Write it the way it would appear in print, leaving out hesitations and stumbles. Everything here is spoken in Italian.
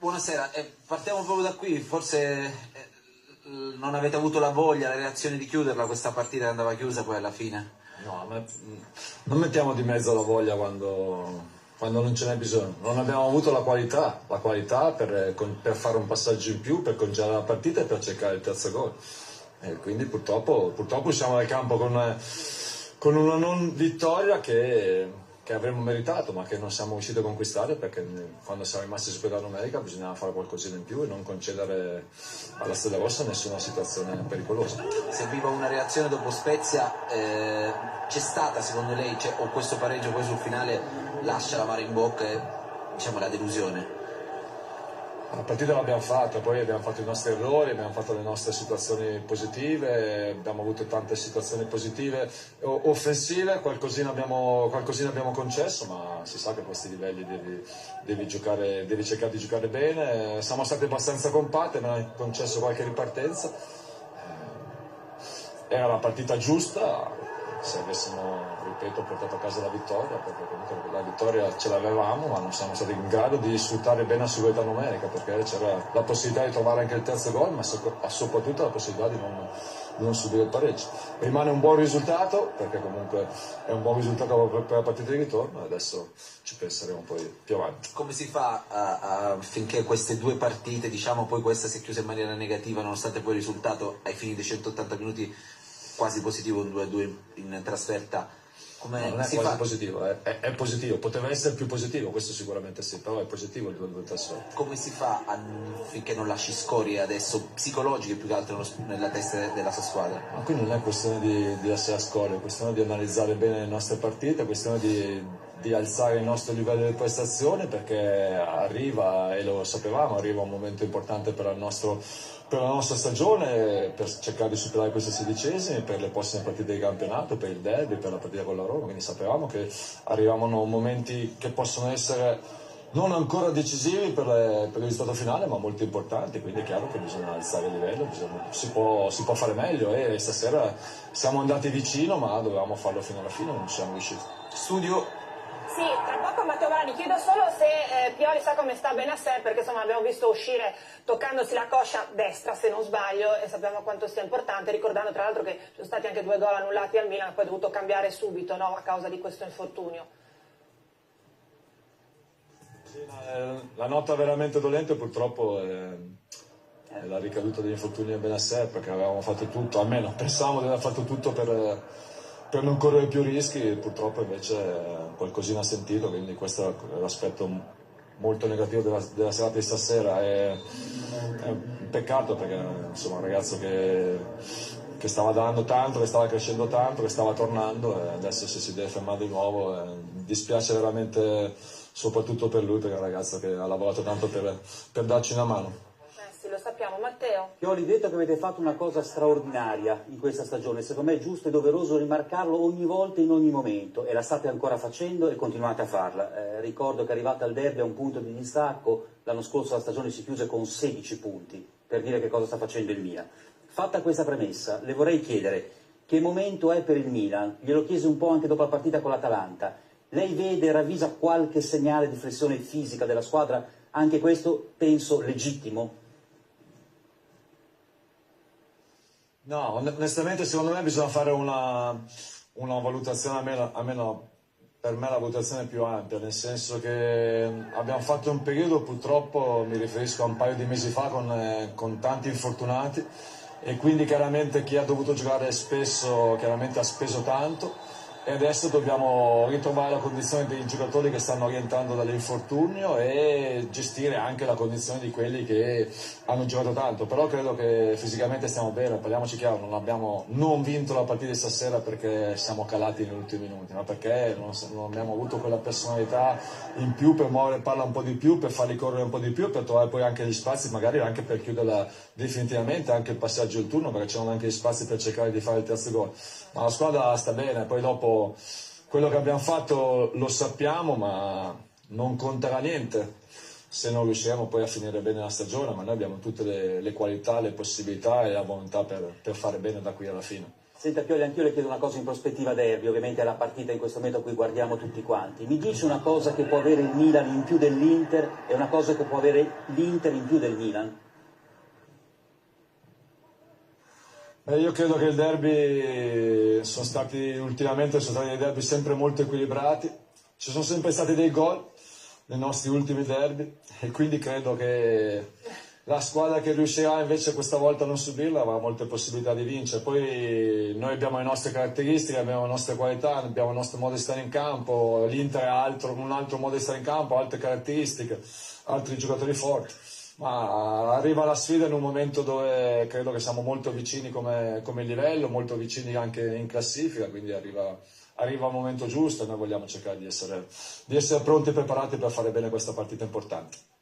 Buonasera, partiamo proprio da qui, forse non avete avuto la voglia, la reazione di chiuderla questa partita che andava chiusa poi alla fine? No, non mettiamo di mezzo la voglia quando non ce n'è bisogno. Non abbiamo avuto la qualità per fare un passaggio in più, per congelare la partita e per cercare il terzo gol. E quindi purtroppo usciamo dal campo con una non vittoria che avremmo meritato, ma che non siamo riusciti a conquistare perché quando siamo rimasti superiori numerica bisognava fare qualcosina in più e non concedere alla Stella Rossa nessuna situazione pericolosa. Serviva una reazione dopo Spezia, c'è stata secondo lei, o questo pareggio poi sul finale lascia l'amaro in bocca e diciamo la delusione? La partita l'abbiamo fatta, poi abbiamo fatto i nostri errori, abbiamo fatto le nostre situazioni positive, abbiamo avuto tante situazioni positive, offensive, qualcosina abbiamo concesso, ma si sa che a questi livelli devi cercare di giocare bene. Siamo stati abbastanza compatti, abbiamo concesso qualche ripartenza, era la partita giusta. Se avessimo, ripeto, portato a casa la vittoria, perché comunque la vittoria ce l'avevamo, ma non siamo stati in grado di sfruttare bene la superiorità numerica, perché c'era la possibilità di trovare anche il terzo gol, ma soprattutto la possibilità di non subire il pareggio. Rimane un buon risultato, perché comunque è un buon risultato per la partita di ritorno, e adesso ci penseremo poi più avanti. Come si fa affinché queste due partite, diciamo poi questa si è chiusa in maniera negativa, nonostante poi il risultato ai fini dei 180 minuti quasi positivo, un 2-2 in trasferta? No, non è quasi positivo, è positivo, poteva essere più positivo, questo sicuramente sì, però è positivo il 2-2 in trasferta. Come si fa affinché non lasci scorie adesso psicologiche più che altro nella testa della sua squadra? Ma qui non è questione di lasciare scorie, è questione di analizzare bene le nostre partite, è questione di alzare il nostro livello di prestazione, perché arriva, e lo sapevamo, arriva un momento importante per la nostra stagione, per cercare di superare questi sedicesimi, per le prossime partite di campionato, per il derby, per la partita con la Roma, quindi sapevamo che arrivavano momenti che possono essere non ancora decisivi per il risultato finale, ma molto importanti, quindi è chiaro che bisogna alzare il livello, si può fare meglio, e stasera siamo andati vicino, ma dovevamo farlo fino alla fine, non siamo riusciti. Studio. Sì, tra poco Matteo Varani, chiedo solo se Pioli sa come sta Bennacer, perché insomma abbiamo visto uscire toccandosi la coscia destra, se non sbaglio, e sappiamo quanto sia importante, ricordando tra l'altro che ci sono stati anche 2 gol annullati al Milan, poi ha dovuto cambiare subito, no, a causa di questo infortunio. La nota veramente dolente purtroppo è la ricaduta degli infortuni di Bennacer, perché avevamo fatto tutto, almeno pensavamo di aver fatto tutto per non correre più rischi, purtroppo invece qualcosina ha sentito, quindi questo è l'aspetto molto negativo della serata di stasera. È un peccato, perché insomma un ragazzo che stava dando tanto, che stava crescendo tanto, che stava tornando, e adesso se si deve fermare di nuovo, dispiace veramente, soprattutto per lui, perché è un ragazzo che ha lavorato tanto per darci una mano. Sì, lo sappiamo. Matteo? Pioli, detto che avete fatto una cosa straordinaria in questa stagione, secondo me è giusto e doveroso rimarcarlo ogni volta, in ogni momento, e la state ancora facendo e continuate a farla. Ricordo che arrivate al derby a un punto di distacco, l'anno scorso la stagione si chiuse con 16 punti, per dire che cosa sta facendo il Milan. Fatta questa premessa, le vorrei chiedere che momento è per il Milan, glielo chiesi un po' anche dopo la partita con l'Atalanta. Lei vede, ravvisa qualche segnale di flessione fisica della squadra? Anche questo, penso, legittimo? No, onestamente secondo me bisogna fare una valutazione, almeno per me la valutazione è più ampia, nel senso che abbiamo fatto un periodo, purtroppo mi riferisco a un paio di mesi fa, con tanti infortunati, e quindi chiaramente chi ha dovuto giocare spesso chiaramente ha speso tanto, e adesso dobbiamo ritrovare la condizione dei giocatori che stanno rientrando dall'infortunio e gestire anche la condizione di quelli che hanno giocato tanto. Però credo che fisicamente stiamo bene, parliamoci chiaro, non abbiamo non vinto la partita di stasera perché siamo calati negli ultimi minuti, ma perché non abbiamo avuto quella personalità in più per muovere palla un po' di più, per farli correre un po' di più, per trovare poi anche gli spazi, magari anche per chiuderla definitivamente, anche il passaggio del turno, perché c'erano anche gli spazi per cercare di fare il terzo gol. Ma la squadra sta bene, poi dopo quello che abbiamo fatto lo sappiamo, ma non conterà niente se non riusciremo poi a finire bene la stagione, ma noi abbiamo tutte le qualità, le possibilità e la volontà per fare bene da qui alla fine. Senta Pioli, anch'io le chiedo una cosa in prospettiva derby, ovviamente è la partita in questo momento a cui guardiamo tutti quanti. Mi dice una cosa che può avere il Milan in più dell'Inter e una cosa che può avere l'Inter in più del Milan? Io credo che il derby ultimamente sono stati dei derby sempre molto equilibrati, ci sono sempre stati dei gol nei nostri ultimi derby e quindi credo che la squadra che riuscirà invece questa volta a non subirla avrà molte possibilità di vincere. Poi noi abbiamo le nostre caratteristiche, abbiamo le nostre qualità, abbiamo il nostro modo di stare in campo, l'Inter ha un altro modo di stare in campo, altre caratteristiche, altri giocatori forti. Ma arriva la sfida in un momento dove credo che siamo molto vicini come livello, molto vicini anche in classifica, quindi arriva un momento giusto e noi vogliamo cercare di essere pronti e preparati per fare bene questa partita importante.